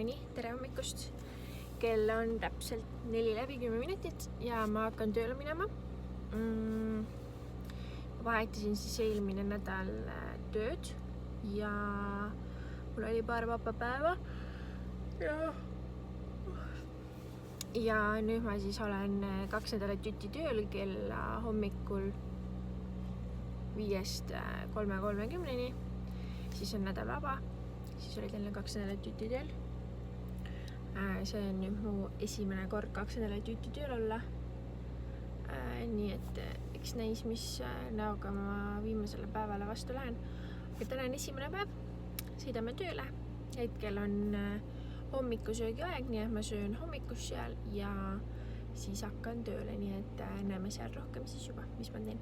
nii, tere hommikust. Kell on täpselt 4:10 ja ma hakkan tööle minema. Vahetasin siis eelmine nädal tööd ja mul oli paar vaba päeva. Ja nüüd ma siis olen 2 nädalat jutti tööl kella hommikul 5-st 3:30. Siis on nädal vaba. Siis oli jälle 2 nädalat jutti tööl. See on nüüd mu esimene kord 2 nädalat jutti tööl olla. Nii et eks näis, mis näoga ma viimasele päevale vastu lähen. Aga täna on esimene päev. Sõidame tööle. Hetkel on hommikusöögi aeg, nii et ma söön hommikus seal ja siis hakkan tööle, nii et näeme seal rohkem siis juba, mis ma teen.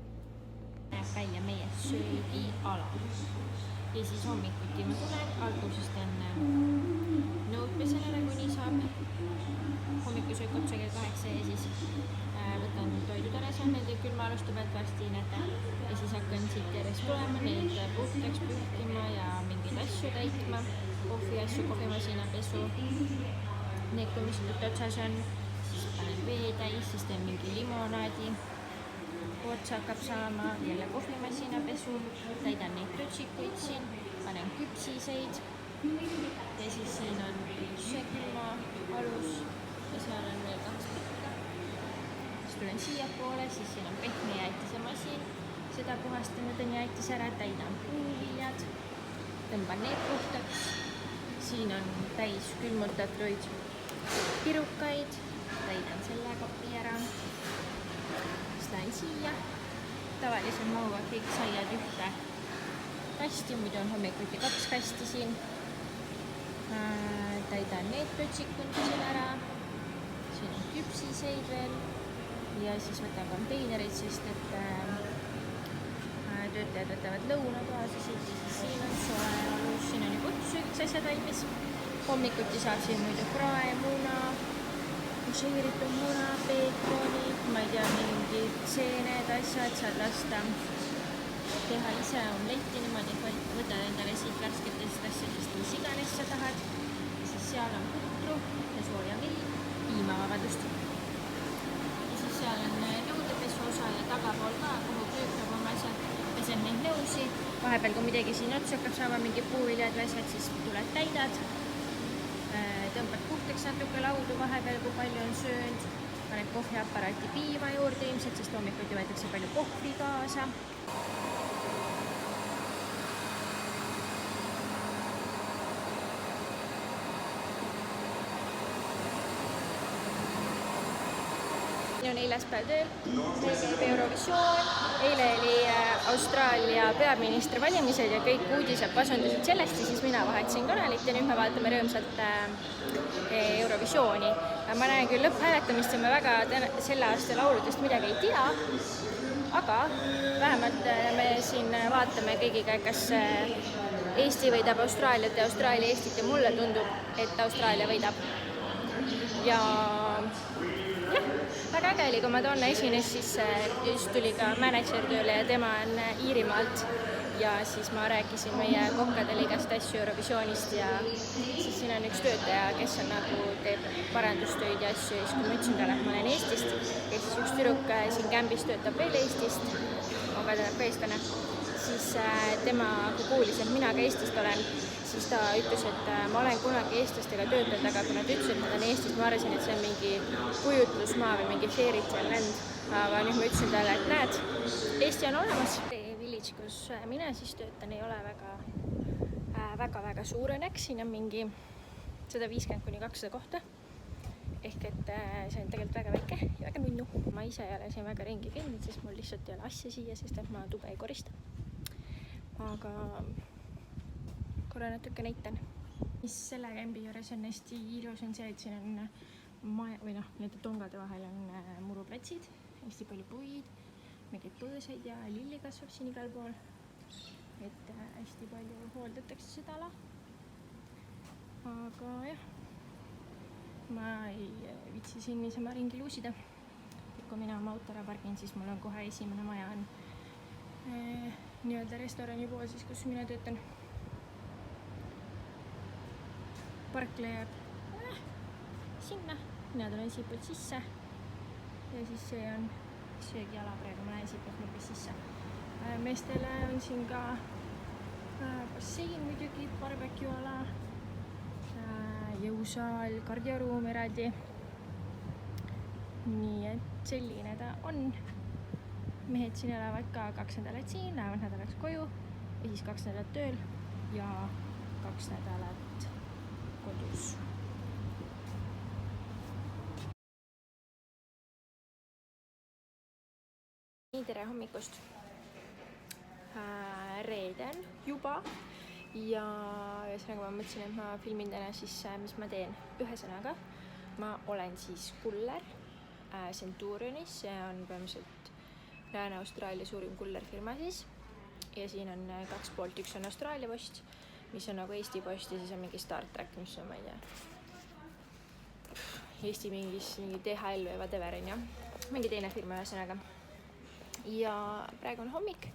Käia meie söögiala. Ja siis hommikuti ma tulen, algusest teen nõudpesenele, kuni saab hommikusöök otsa kell 8 ja siis võtan toidud ära, saan need külma-aluste pealt varsti näete. Ja siis hakkan siit järjest tulema, neid puhtaks pühkima ja mingeid asju täitma, kohviasju, kohvimasina pesu. Need, kui mis nüüd otsas on, siis panen vee täis, siis teen mingi limonaadi. Otsa hakkab saama jälle kohvimasina pesu, täidan neid prütsikuid siin, panen küpsiseid ja siis siin on söögilma alus ja seal on veel 2 pikka. Siis tulen siia poole, siis siin on pehme jäätise masin, seda puhastan ja teen jäätise ära, täidan puuviljad, tõmban need puhtaks. Siin on täis külmutatud pirukaid, täidan selle kapi ära. Lähen siia. Tavaliselt mahuvad kõik saiad ühte kasti, muidu on hommikuti 2 kasti siin. Täidan need prütsikud siin ära. Siin on küpsiseid veel ja siis võtan konteinerid, sest et töötajad võtavad lõuna kaasa siit. Siin on soe alus, siin on juba üks asja valmis. Hommikuti saab siin muidu krae, muna, pošeeritud muna, peetroni, ma ei tea, mingid seened, asjad saad lasta teha ise omletti niimoodi, et võtad endale siit värsketest asjadest, mis iganes sa tahad. Ja siis seal on putru ja sooja piima, vabandust. Ja siis seal on nõudepesu osa ja tagapool ka, kuhu köökab oma asjad, pesen neid nõusi. Vahepeal, kui midagi siin otsa hakkab saama, mingi puuviljad või asjad, siis tuled täidad. Tõmbad puhtaks natuke laudu vahepeal, kui palju on söönud. Paned kohviaparaati piima juurde ilmselt, sest hommikuti võetakse palju kohvi kaasa. On 4. päev tööl, meil käib Eurovisioon, eile oli Austraalia peaministri valimised ja kõik uudised pasundasid sellest ja siis mina vahetasin kanalit ja nüüd me vaatame rõõmsalt Eurovisiooni. Ma näen küll lõpphääletamist ja ma väga selle aasta lauludest midagi ei tea, aga vähemalt me siin vaatame kõigiga, kas Eesti võidab Austraaliat ja Austraalia Eestit ja mulle tundub, et Austraalia võidab. Ja väga äge oli, kui Madonna esines, siis just tuli ka manager tööle ja tema on Iirimaalt ja siis ma rääkisin meie kokkadele igast asju Eurovisioonist ja siis siin on üks töötaja, kes on nagu teeb parandustöid ja asju ja siis kui ma ütlesin talle, et ma olen Eestist ja siis üks tüdruk siin kämbis töötab veel Eestist, aga ta on ka eestlane, siis tema, kui kuulis, et mina ka Eestist olen, siis ta ütles, et ma olen kunagi eestlastega töötanud, aga kui nad ütlesid, et nad on Eestist, ma arvasin, et see on mingi kujutlusmaa või mingi fairy tale land. Aga nüüd ma ütlesin talle, et näed, Eesti on olemas. Village, kus mina siis töötan, ei ole väga suur õnneks. Siin on mingi 150–200 kohta. Ehk et see on tegelikult väga väike ja väga nunnu. Ma ise ei ole siin väga ringi käinud, sest mul lihtsalt ei ole asja siia, sest et ma tube ei korista. Aga korra natuke näitan. Mis selle kämbi juures on hästi ilus on see, et siin on maja, või nende tongade vahel on muruplatsid, hästi palju puid, mingeid põõsaid ja lilli kasvab siin igal pool. Et hästi palju hooldatakse seda ala. Aga jah, ma ei vitsi siin niisama ringi luusida. Kui mina oma auto ära pargin, siis mul on kohe esimene maja on nii-öelda restorani pool, siis kus mina töötan. Parkla jääb sinna, mina tulen siitpoolt sisse ja siis see on söögiala, praegu ma lähen siitpoolt nurgast sisse. Meestele on siin ka bassein muidugi, barbecue ala, jõusaal, kardioruum eraldi. Nii et selline ta on. Mehed siin elavad ka 2 nädalat siin, lähevad nädalaks koju ja siis 2 nädalat tööl ja 2 nädalat kodus. Tere hommikust. Reeden juba ja ühesõnaga ma mõtlesin, et ma filmin täna siis, mis ma teen. Ühesõnaga, ma olen siis kuller Centurionis, see on põhimõtteliselt Lääne-Austraalia suurim kullerfirma siis. Ja siin on 2 poolt, üks on Austraalia post, mis on nagu Eesti post ja siis on mingi Star Trek, mis on, ma ei tea, Eesti mingi DHL või whatever on ja mingi teine firma ühesõnaga. Ja praegu on hommik,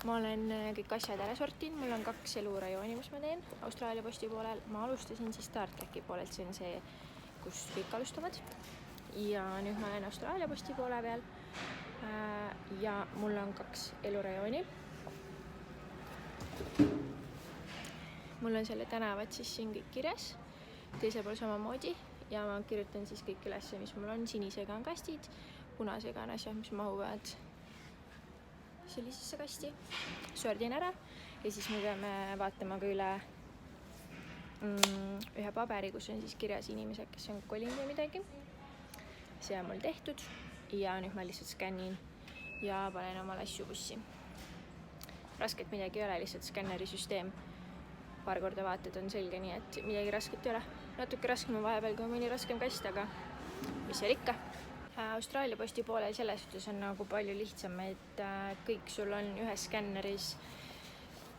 ma olen kõik asjad ära sortinud, mul on 2 elurajooni, mis ma teen Austraalia posti poolel. Ma alustasin siis Star Treki poolelt, see on see, kus kõik alustavad. Ja nüüd ma olen Austraalia posti poole peal ja mul on 2 elurajooni. Mul on selle tänavad siis siin kõik kirjas, teisel pool samamoodi ja ma kirjutan siis kõik üles, mis mul on. Sinisega on kastid, punasega on asjad, mis mahuvad sellisesse kasti. Sordin ära ja siis me peame vaatama ka üle ühe paberi, kus on siis kirjas inimesed, kes on kolinud või midagi. See on mul tehtud ja nüüd ma lihtsalt skännin ja panen omal asju bussi. Rasket midagi ei ole, lihtsalt skänneri süsteem. Paar korda vaatad, on selge, nii et midagi rasket ei ole. Natuke raskem on vahepeal, kui mõni raskem kast, aga mis seal ikka. Austraalia posti poolel selles suhtes on nagu palju lihtsam, et kõik sul on ühes skänneris.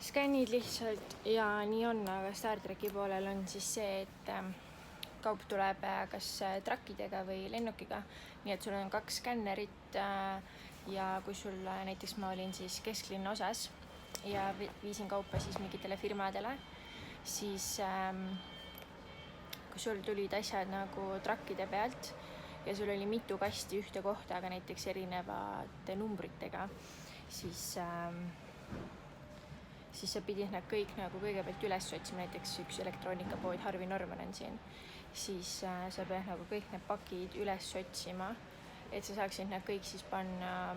Skännid lihtsalt ja nii on, aga Star Treki poolel on siis see, et kaup tuleb kas trakkidega või lennukiga. Nii et sul on 2 skännerit ja kui sul näiteks ma olin siis kesklinna osas ja viisin kaupa siis mingitele firmadele, siis kui sul tulid asjad nagu trakkide pealt ja sul oli mitu kasti ühte kohta, aga näiteks erinevate numbritega, siis sa pidid nad kõik nagu kõigepealt üles otsima, näiteks üks elektroonikapood Harvey Norman on siin, siis sa pead nagu kõik need pakid üles otsima, et sa saaksid nad kõik siis panna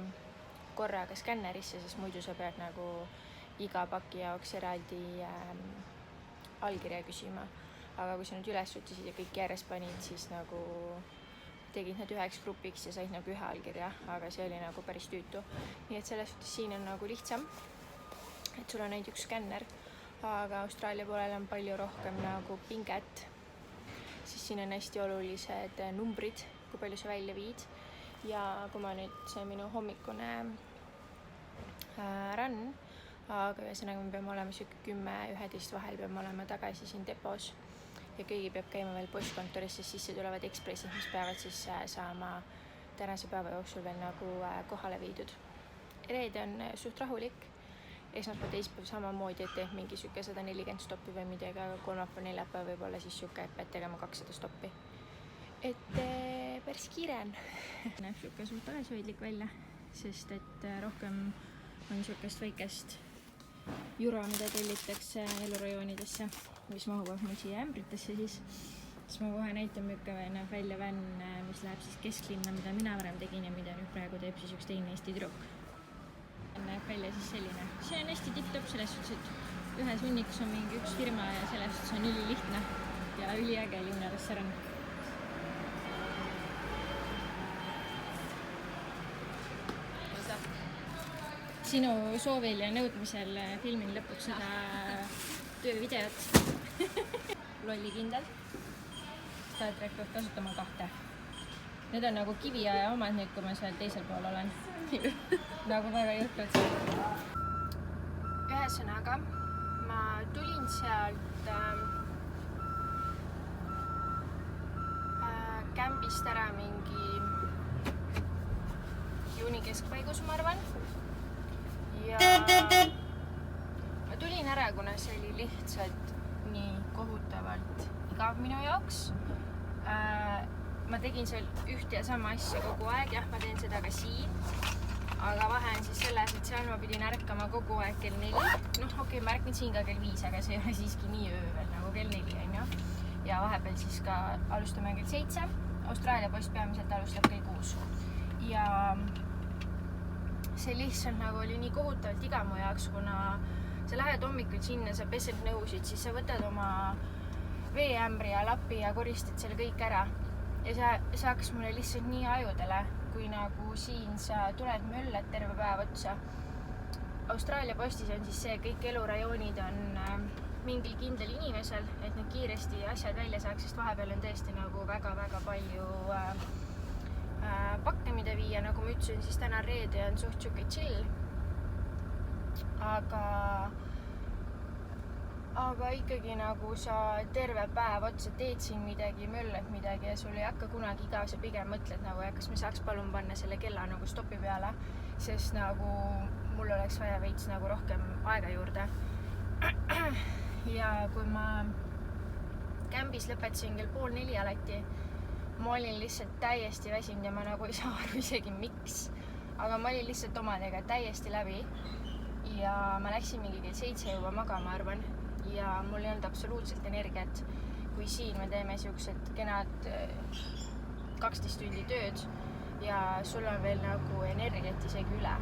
korraga skännerisse, sest muidu sa pead nagu iga paki jaoks eraldi allkirja küsima. Aga kui sa nüüd üles otsisid ja kõik järjest panid, siis nagu tegid nad üheks grupiks ja said nagu ühe allkirja, aga see oli nagu päris tüütu. Nii et selles suhtes siin on nagu lihtsam, et sul on ainult üks skänner, aga Austraalia poolel on palju rohkem nagu pinget, siis siin on hästi olulised numbrid, kui palju sa välja viid. Ja kui ma nüüd, see on minu hommikune run, aga ühesõnaga me peame olema 10-11 vahel, peame olema tagasi siin depos ja kõigi peab käima veel postkontoris, sest sisse tulevad ekspressid, mis peavad siis saama tänase päeva jooksul veel nagu kohale viidud. Reede on suht rahulik, esmaspäev, teisipäev samamoodi, et teeb mingi süke 140 stoppi või midagi, aga kolmapäev, neljapäev võib olla siis süke, et pead tegema 200 stoppi. Et päris kiire on. Näeb süke suht tagasihoidlik välja, sest et rohkem on sükest väikest jura, mida tellitakse elurajoonidesse, mis mahuvad mul siia ämbritesse siis ma kohe näitan, milline näeb välja vänn, mis läheb siis kesklinna, mida mina varem tegin ja mida nüüd praegu teeb siis üks teine Eesti tüdruk. Näeb välja siis selline. See on hästi tipp-topp selles suhtes, et ühes hunnikus on mingi üks firma ja selles suhtes on ülilihtne ja üliäge linnarestoraan. Sinu soovil ja nõudmisel filmin lõpuks seda töövideot. Lollikindel. Star Trek peab kasutama 2. Need on nagu kiviaja omad nüüd, kui ma seal teisel pool olen. Nagu väga jõhkrad. Ühesõnaga, ma tulin sealt kämbist ära mingi juuni keskpaigus, ma arvan. Ja ma tulin ära, kuna see oli lihtsalt nii kohutavalt igav minu jaoks. ma tegin seal ühte ja sama asja kogu aeg, jah, ma teen seda ka siin, aga vahe on siis selles, et seal ma pidin ärkama kogu aeg kell 4. Okei, ma ärkin siin ka kell 5, aga see ei ole siiski nii öö veel nagu kell 4, on ju. Ja vahepeal siis ka alustame kell 7. Austraalia post peamiselt alustab kell 6. Ja see lihtsalt nagu oli nii kohutavalt iga mu jaoks, kuna sa lähed hommikul sinna, sa pesed nõusid, siis sa võtad oma veeämbri ja lapi ja koristad selle kõik ära. Ja see hakkas mulle lihtsalt nii ajudele, kui nagu siin sa tuled möllad terve päev otsa. Austraalia postis on siis see, kõik elurajoonid on mingil kindel inimesel, et need kiiresti asjad välja saaks, sest vahepeal on tõesti nagu väga-väga palju pakke, mida viia. Nagu ma ütlesin, siis täna reede on suht siuke chill. Aga ikkagi nagu sa terve päev otsa teed siin midagi, möllad midagi ja sul ei hakka kunagi igav, sa pigem mõtled nagu, kas me saaks palun panna selle kella nagu stopi peale, sest nagu mul oleks vaja veits nagu rohkem aega juurde. Ja kui ma kämbis lõpetasin kell 3:30 alati, ma olin lihtsalt täiesti väsinud ja ma nagu ei saa aru isegi miks, aga ma olin lihtsalt omadega täiesti läbi ja ma läksin mingi kell 7 juba magama, arvan. Ja mul ei olnud absoluutselt energiat, kui siin me teeme siuksed kenad 12 tundi tööd ja sul on veel nagu energiat isegi üle.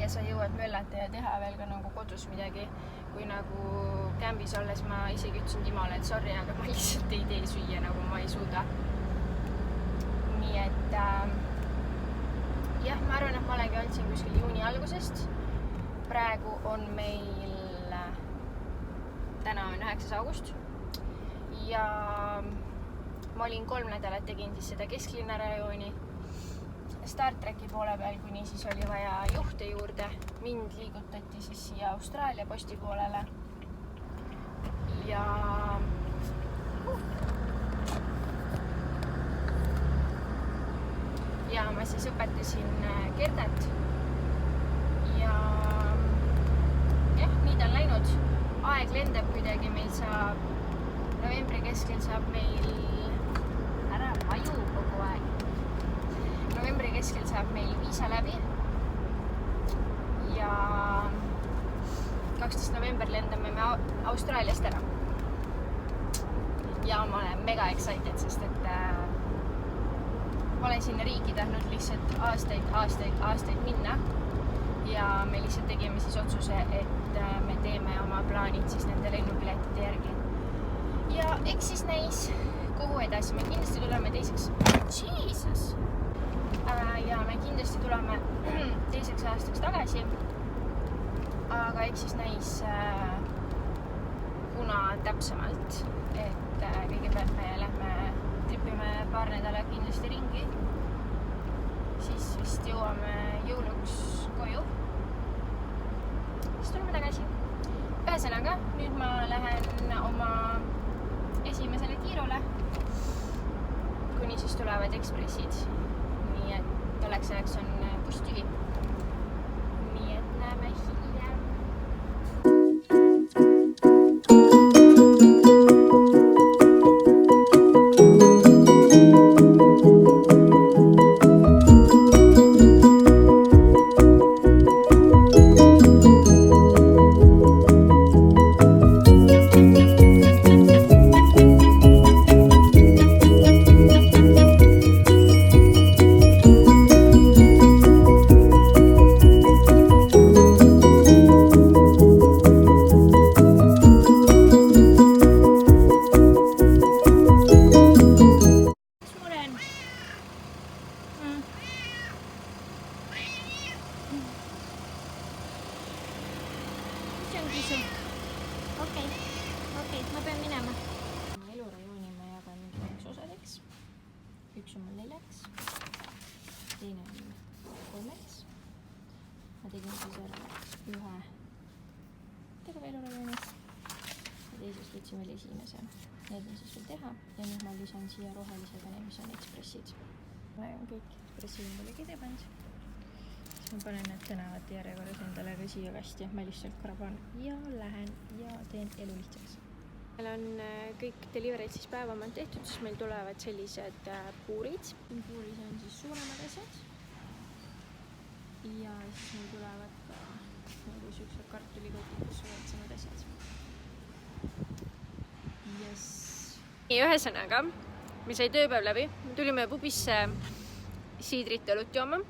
Ja sa jõuad möllata ja teha veel ka nagu kodus midagi. Kui nagu kämbis olles ma isegi ütlesin Timole, et sorry, aga ma lihtsalt ei tee süüa, nagu ma ei suuda. Nii et jah, ma arvan, et ma olengi olnud siin kuskil juuni algusest. Praegu on meil täna on 9. august ja ma olin 3 nädalat, tegin siis seda kesklinna rajooni Star Treki poole peal, kuni siis oli vaja juhte juurde. Mind liigutati siis siia Austraalia posti poolele ja ma siis õpetasin Gerdat ja jah, nii ta on läinud. Aeg lendab kuidagi, meil saab novembri keskel saab meil ära vaju kogu aeg. Novembri keskel saab meil viisa läbi ja 12. november lendame me Austraaliast ära. Ja ma olen mega excited, sest et ma olen sinna riiki tahtnud lihtsalt aastaid minna ja me lihtsalt tegime siis otsuse, et me teeme oma plaanid siis nende lennupiletite järgi. Ja eks siis näis, kuhu edasi. Me kindlasti tuleme teiseks ja me kindlasti tuleme teiseks aastaks tagasi. Aga eks siis näis kuna täpsemalt, et kõigepealt me lähme tripime paar nädalat kindlasti ringi. Siis vist jõuame jõuluks koju. Siis tuleme tagasi. Ühesõnaga, nüüd ma lähen oma esimesele kiirule, kuni siis tulevad ekspressid. Nii et tolleks ajaks on buss tühi. Nii et näeme hiljem. Okei, ma pean minema. Elurajooni ma jagan nüüd osadeks. Üks on mul 4, teine on 3. Ma tegin siis ära ühe terve elurajoonist ja teisest võtsin veel esimese. Need on siis veel teha ja nüüd ma lisan siia rohelisega need, mis on ekspressid. Ma olen kõik ekspressid endale kirja pannud. Ma panen need tänavate järjekorras endale ka siia kasti, ma lihtsalt kraban ja lähen ja teen elu lihtsaks. meil on kõik delivery'd siis päevamaa tehtud, siis meil tulevad sellised puurid. Puuris on siis suuremad asjad. Ja siis meil tulevad ka nagu siuksed kartulikotid, kus väiksemad asjad. Yes. Ühesõnaga, me sai tööpäev läbi, me tulime pubisse siidrit ja õlut jooma.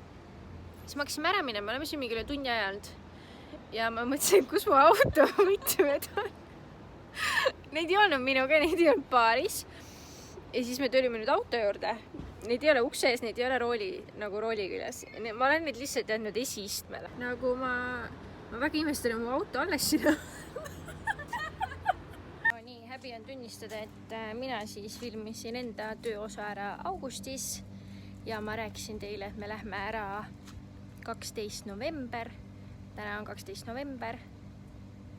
Siis me hakkasime ära minema, oleme siin mingi üle tunni ajanud. Ja ma mõtlesin, kus mu auto võtmed on. Neid ei olnud minuga, neid ei olnud paaris. Ja siis me tulime nüüd auto juurde. Neid ei ole ukse ees, neid ei ole rooli küljes. Ma olen neid lihtsalt jätnud esiistmele. Nagu ma väga imestan mu auto alles sinna. Nii, häbi on tunnistada, et mina siis filmisin enda tööosa ära augustis. Ja ma rääkisin teile, et me lähme ära 12. november. Täna on 12. november.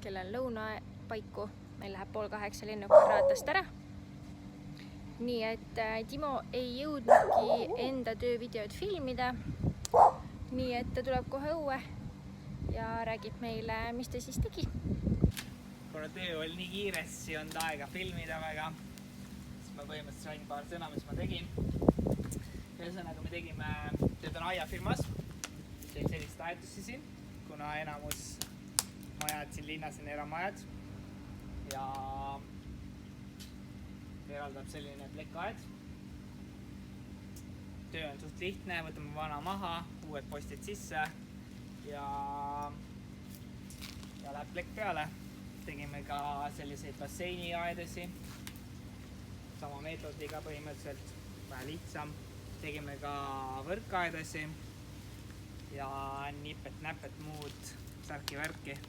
Kell on lõuna paiku. Meil läheb 7:30 lennukaraatast ära. Nii et Timo ei jõudnudki enda töövideot filmida. Nii et ta tuleb kohe õue ja räägib meile, mis ta siis tegi. Kuna töö oli nii kiires, siis ei olnud aega filmida väga. Siis ma põhimõtteliselt sain paar sõna, mis ma tegin. Ühesõnaga me tegime, töötan aiafirmas. Teen sellist aetusi siin, kuna enamus majad siin linnas on eramajad. Ja eraldab selline plekkaed. Töö on suht lihtne, võtame vana maha, uued postid sisse ja läheb plekk peale. Tegime ka selliseid basseiniaedusi. Sama meetodiga põhimõtteliselt, vähe lihtsam. Tegime ka võrkaedusi ja nipet-näpet muud särki-värki.